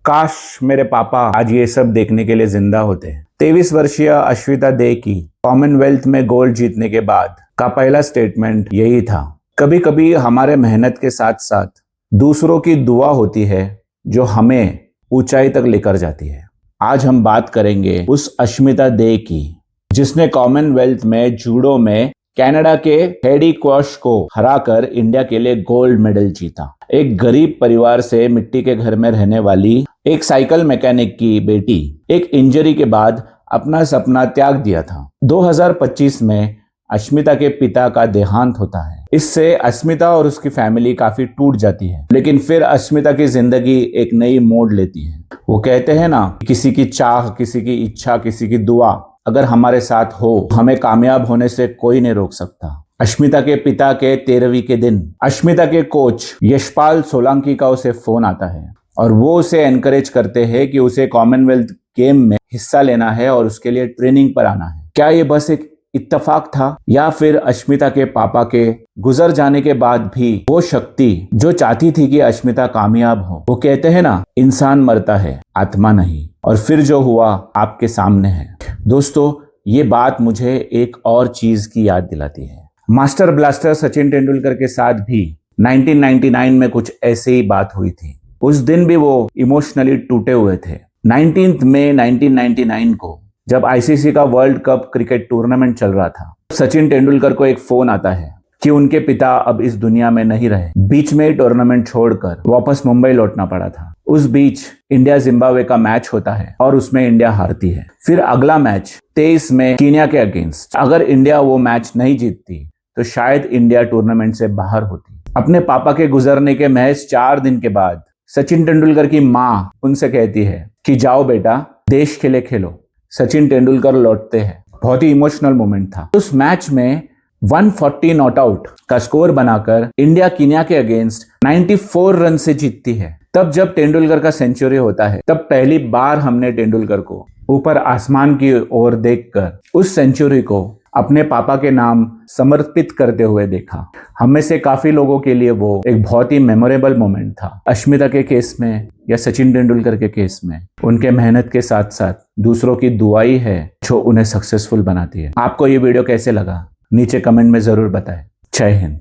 काश मेरे पापा आज ये सब देखने के लिए जिंदा होते। 23 वर्षीय अश्विता दे की कॉमनवेल्थ में गोल्ड जीतने के बाद का पहला स्टेटमेंट यही था। कभी कभी हमारे मेहनत के साथ साथ दूसरों की दुआ होती है जो हमें ऊंचाई तक लेकर जाती है। आज हम बात करेंगे उस अश्मिता दे की जिसने कॉमनवेल्थ में जूडो में कनाडा के हेडी क्वॉश को हराकर इंडिया के लिए गोल्ड मेडल जीता। एक गरीब परिवार से मिट्टी के घर में रहने वाली एक साइकिल मैकेनिक की बेटी एक इंजरी के बाद अपना सपना त्याग दिया था। 2025 में अश्मिता के पिता का देहांत होता है। इससे अश्मिता और उसकी फैमिली काफी टूट जाती है, लेकिन फिर अश्मिता की जिंदगी एक नई मोड़ लेती है। वो कहते हैं ना, किसी की चाह, किसी की इच्छा, किसी की दुआ अगर हमारे साथ हो, हमें कामयाब होने से कोई नहीं रोक सकता। अश्मिता के पिता के 13वीं के दिन अश्मिता के कोच यशपाल सोलंकी का उसे फोन आता है और वो उसे एनकरेज करते हैं कि उसे कॉमनवेल्थ गेम में हिस्सा लेना है और उसके लिए ट्रेनिंग पर आना है। क्या ये बस एक इत्तेफाक था या फिर अश्मिता के पापा के गुजर जाने के बाद भी वो शक्ति जो चाहती थी कि अश्मिता कामयाब हो? वो कहते हैं ना, इंसान मरता है, आत्मा नहीं। और फिर जो हुआ आपके सामने है। दोस्तों, ये बात मुझे एक और चीज की याद दिलाती है। मास्टर ब्लास्टर सचिन तेंदुलकर के साथ भी 1999 में कुछ ऐसे ही बात हुई थी। उस दिन भी वो इमोशनली टूटे हुए थे। 19 मई 1999 को जब आईसीसी का वर्ल्ड कप क्रिकेट टूर्नामेंट चल रहा था, सचिन तेंदुलकर को एक फोन आता है कि उनके पिता अब इस दुनिया में नहीं रहे। बीच में ही टूर्नामेंट छोड़कर वापस मुंबई लौटना पड़ा था। उस बीच इंडिया जिम्बाब्वे का मैच होता है और उसमें इंडिया हारती है। फिर अगला मैच 23 में कीनिया के अगेंस्ट। अगर इंडिया वो मैच नहीं जीतती तो शायद इंडिया टूर्नामेंट से बाहर होती। अपने पापा के गुजरने के महज 4 दिन के बाद सचिन तेंदुलकर की माँ उनसे कहती है कि जाओ बेटा, देश के लिए खेलो। सचिन तेंदुलकर लौटते हैं। बहुत ही इमोशनल मोमेंट था। उस मैच में 140 नॉट आउट का स्कोर बनाकर इंडिया कीनिया के अगेंस्ट 94 रन से जीतती है। तब जब तेंदुलकर का सेंचुरी होता है, तब पहली बार हमने तेंदुलकर को ऊपर आसमान की ओर देखकर उस सेंचुरी को अपने पापा के नाम समर्पित करते हुए देखा। हम में से काफी लोगों के लिए वो एक बहुत ही मेमोरेबल मोमेंट था। अश्मिता के केस में या सचिन तेंदुलकर के केस में उनके मेहनत के साथ साथ दूसरों की दुआई है जो उन्हें सक्सेसफुल बनाती है। आपको ये वीडियो कैसे लगा नीचे कमेंट में जरूर बताएं। जय हिंद।